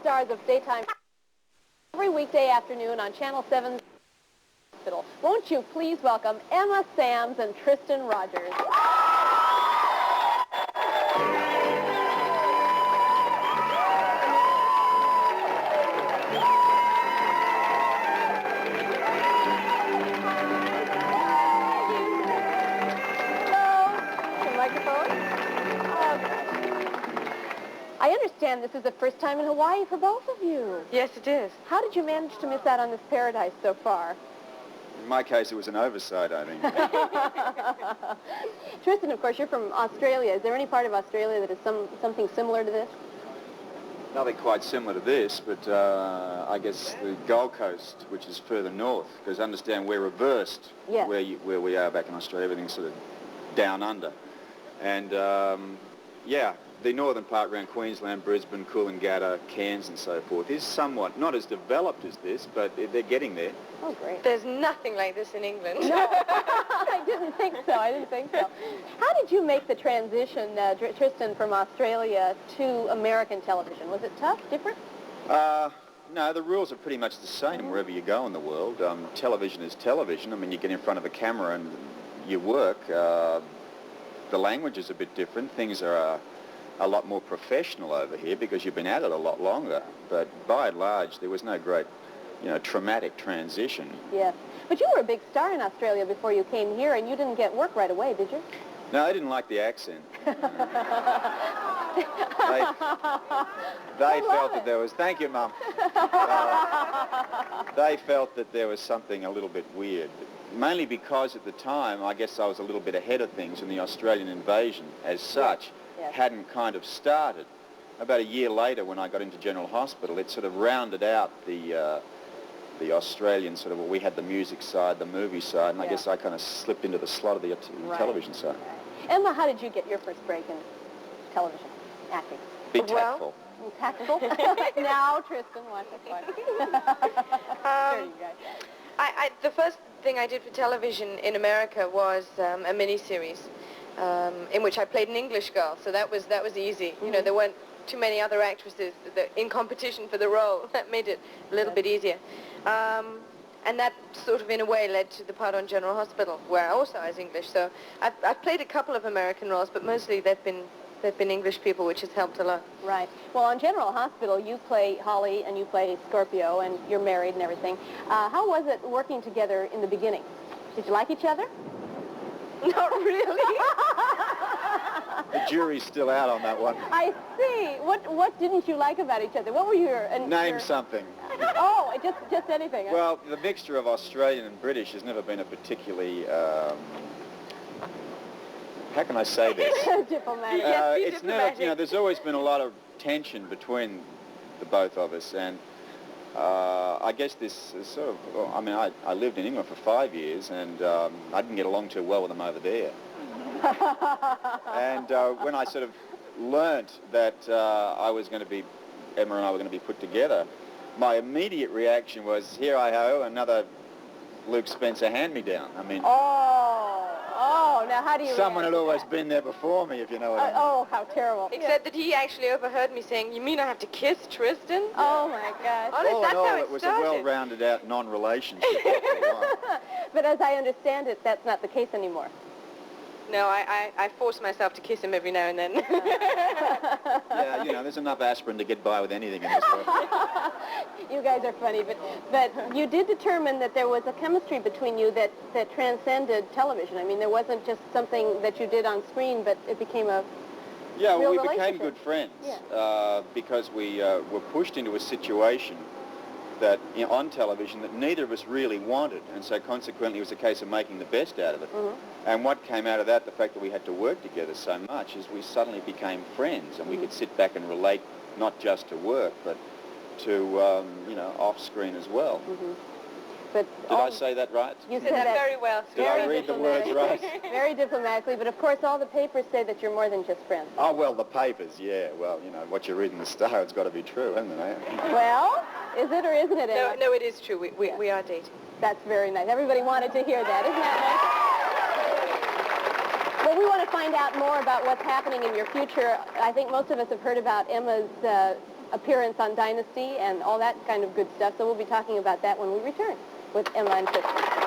stars of daytime every weekday afternoon on Channel 7's Hospital. Won't you please welcome Emma Sams and Tristan Rogers. I understand this is the first time in Hawaii for both of you. Yes, it is. How did you manage to miss out on this paradise so far? In my case, it was an oversight, I think. Tristan, of course, you're from Australia. Is there any part of Australia that is something similar to this? Nothing quite similar to this, but I guess the Gold Coast, which is further north, because understand we're reversed yes. where we are back in Australia. Everything's sort of down under. And, yeah, the northern part around Queensland, Brisbane, Coolangatta, Cairns and so forth is somewhat, not as developed as this, but they're getting there. Oh, great. There's nothing like this in England. No, I didn't think so. How did you make the transition, Tristan, from Australia to American television? Was it tough, different? No, the rules are pretty much the same wherever you go in the world. Television is television. I mean, you get in front of a camera and you work. The language is a bit different. Things are a lot more professional over here because you've been at it a lot longer. But by and large, there was no great, traumatic transition. Yes. But you were a big star in Australia before you came here, and you didn't get work right away, did you? No, I didn't like the accent. They felt that there was... Thank you, Mum. They felt that there was something a little bit weird. Mainly because at the time, I guess I was a little bit ahead of things, and the Australian invasion as such hadn't kind of started. About a year later, when I got into General Hospital, it sort of rounded out the Australian sort of, well, we had the music side, the movie side, and I guess I kind of slipped into the slot of the television side. Right. Emma, how did you get your first break in television acting? Be tactful. Tactful? Now, Tristan, watch this one. Sure, you guys. The first thing I did for television in America was a miniseries in which I played an English girl, so that was easy. You know, there weren't too many other actresses in competition for the role. That made it a little bit easier. And that sort of, in a way, led to the part on General Hospital, where I also was English. So I've played a couple of American roles, but mostly they've been English people, which has helped a lot. Right. Well, on General Hospital, you play Holly and you play Scorpio, and you're married and everything. How was it working together in the beginning? Did you like each other? Not really. The jury's still out on that one. I see. What didn't you like about each other? What were your... Name something. Oh, just anything. Well, the mixture of Australian and British has never been a particularly... how can I say this? Diplomatic. It's never, there's always been a lot of tension between the both of us, and I guess this is sort of, I lived in England for 5 years, and I didn't get along too well with them over there. And when I sort of learnt that Emma and I were going to be put together, my immediate reaction was, here I go, another Luke Spencer hand-me-down. I mean... Oh, now how do you... Someone had always been there before me, if you know what I mean. Oh, how terrible. Except that he actually overheard me saying, you mean I have to kiss Tristan? Oh, my gosh. All in all, it was a well-rounded out non-relationship. But as I understand it, that's not the case anymore. No, I force myself to kiss him every now and then. Yeah, there's enough aspirin to get by with anything in this world. You guys are funny, but you did determine that there was a chemistry between you that transcended television. I mean, there wasn't just something that you did on screen, but it became a real we relationship. became good friends because we were pushed into a situation that on television that neither of us really wanted, and so consequently it was a case of making the best out of it. And what came out of that, the fact that we had to work together so much, is we suddenly became friends, and we could sit back and relate not just to work, but to off-screen as well. But did I say that right? You said that very well. Did I read the words right? Very diplomatically, but of course all the papers say that you're more than just friends. Oh, well, the papers, yeah. Well, what you read in the Star, it's got to be true, hasn't it? Well, is it or isn't it? No, it is true. We are dating. That's very nice. Everybody wanted to hear that. Isn't that nice? Well, we want to find out more about what's happening in your future. I think most of us have heard about Emma's appearance on Dynasty and all that kind of good stuff. So we'll be talking about that when we return with Emma and Tristan.